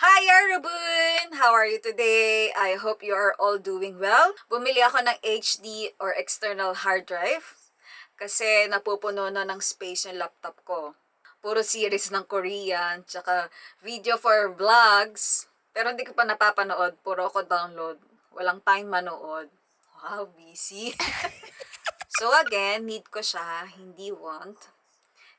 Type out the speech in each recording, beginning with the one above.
Hi everyone! How are you today? I hope you are all doing well. Bumili ako ng HD or external hard drive kasi napupuno na ng space yung laptop ko. Puro series ng Korean, tsaka video for vlogs. Pero hindi ko pa napapanood, puro ko download. Walang time manood. Wow, busy. So again, need ko siya, hindi want.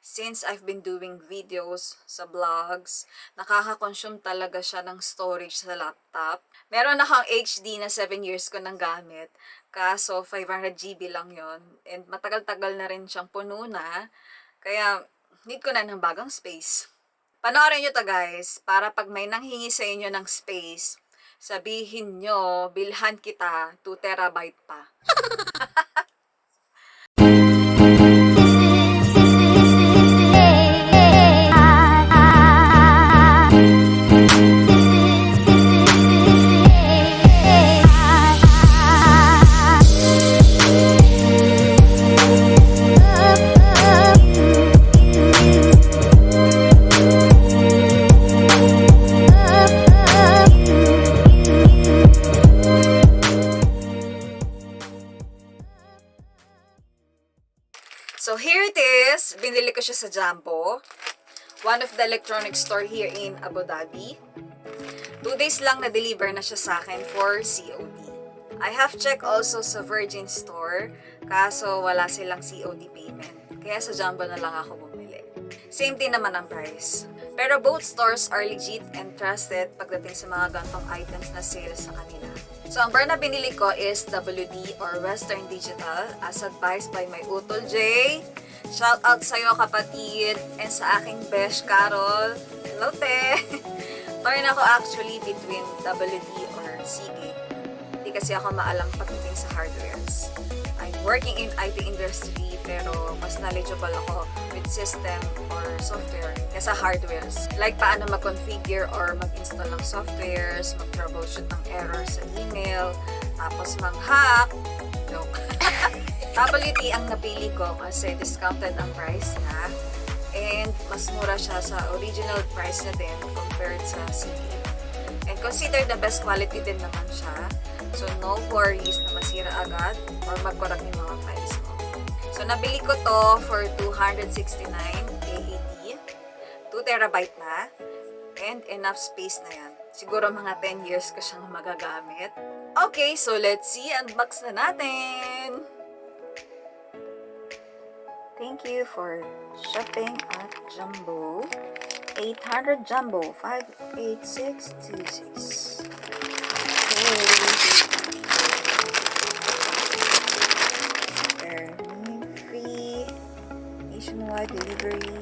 Since I've been doing videos sa vlogs, nakaka-consume talaga siya ng storage sa laptop. Meron akong HD na 7 years ko nang gamit. Kaso 500 GB lang yon. And matagal-tagal na rin siyang puno na. Kaya need ko na ng bagong space. Panoorin nyo to guys, para pag may nanghingi sa inyo ng space, sabihin nyo, bilhan kita 2 terabyte pa. So here it is. Binili ko siya sa Jumbo. One of the electronic store here in Abu Dhabi. 2 days lang na-deliver na siya sa akin for COD. I have checked also sa Virgin Store. Kaso wala silang COD payment. Kaya sa Jumbo na lang ako bumili. Same din naman ang price. Pero both stores are legit and trusted pagdating sa mga gantong items na sale sa kanila. So, ang brand na binili ko is WD or Western Digital as advised by my Utol J. Shout out sa'yo kapatid and sa aking besh Carol. Hello te! Torn ako actually between WD or Seagate. Hindi kasi ako maalam pagdating sa hardwares. I'm working in IT industry pero mas knowledgeable ako with system or software kaysa hardwares. Like paano mag-configure or mag-install ng softwares, mag-troubleshoot ng errors sa email, tapos mang-hack. Joke. WD ang napili ko kasi discounted ang price niya and mas mura siya sa original price niya din compared sa Seagate. And consider the best quality din naman siya. So no worries na masira agad or mag-corrupt yung mga files mo. So nabili ko to for 269 AED. 2 terabyte na. And enough space na yan. Siguro mga 10 years ko siyang magagamit. Okay, so let's see. Unbox na natin. Thank you for shopping at Jumbo. 800 Jumbo 58626. Okay. Free nationwide delivery.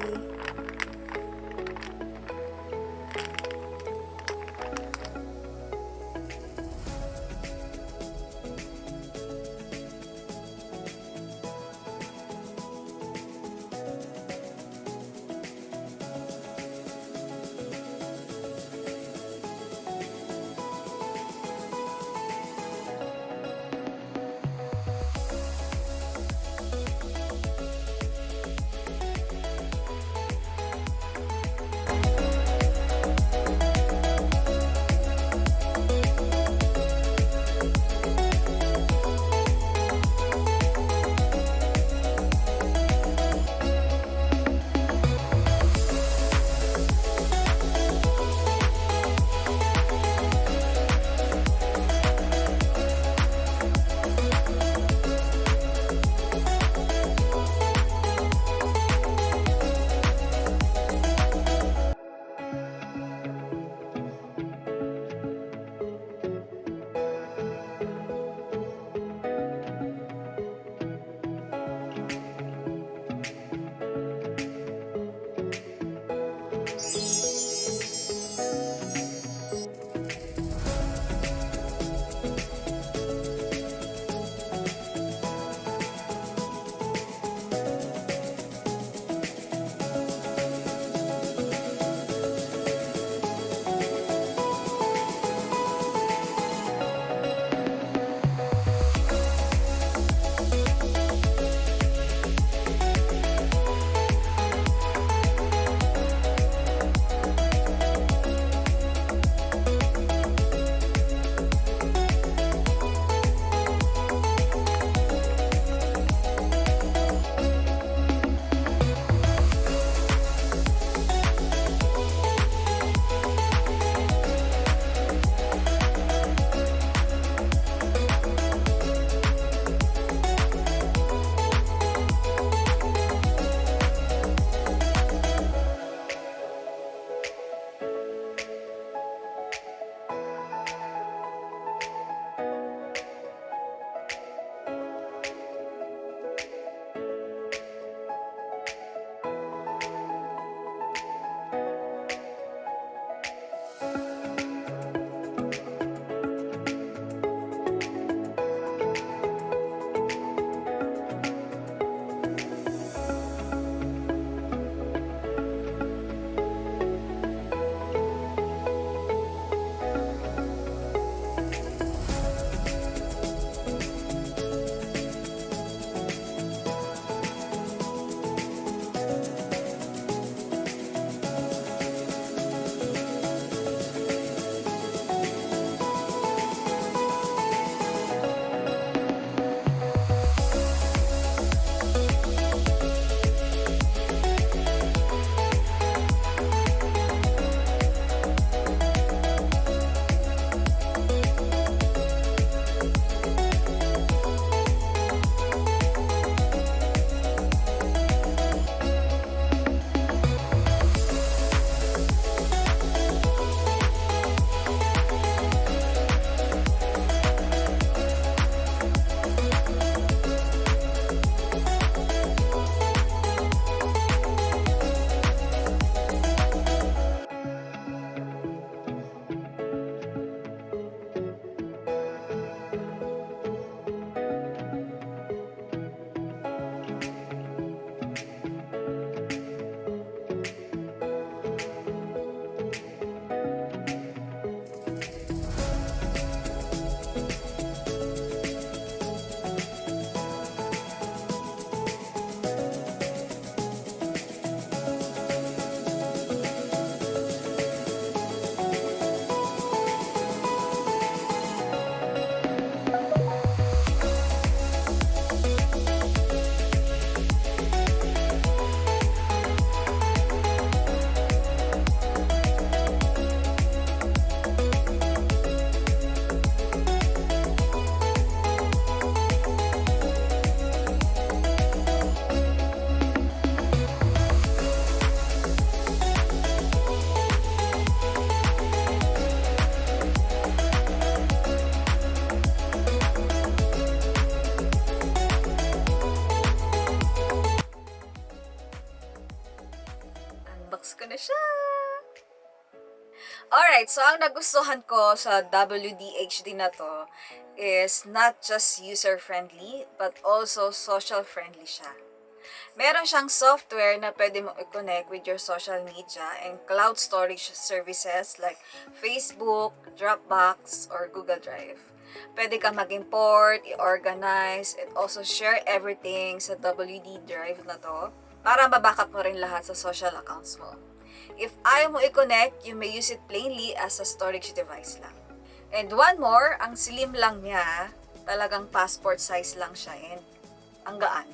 Alright, so ang nagustuhan ko sa WD HD na to is not just user-friendly, but also social-friendly siya. Meron siyang software na pwede mo i-connect with your social media and cloud storage services like Facebook, Dropbox, or Google Drive. Pwede ka mag-import, i-organize, and also share everything sa WD Drive na to para mabackup mo rin lahat sa social accounts mo. If ayaw mo i-connect, you may use it plainly as a storage device lang. And one more, ang slim lang niya, talagang passport size lang siya and ang gaan.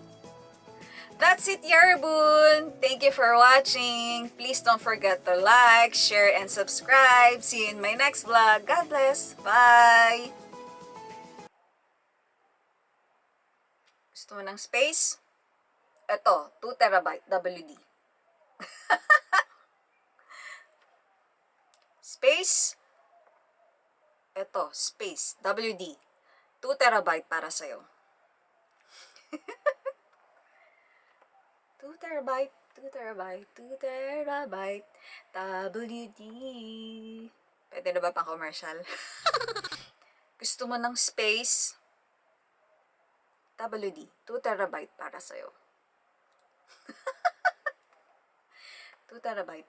That's it, Yarbun! Thank you for watching. Please don't forget to like, share, and subscribe. See you in my next vlog. God bless. Bye! Gusto mo ng space? Ito, 2 terabyte WD. Space? Ito, space. WD. 2 terabyte para sa'yo. 2 terabyte, 2 terabyte, 2 terabyte, WD. Pwede na ba pang commercial? Gusto mo ng space? WD, 2 terabyte para sa'yo. 2 terabyte,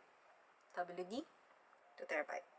WD, 2 terabyte.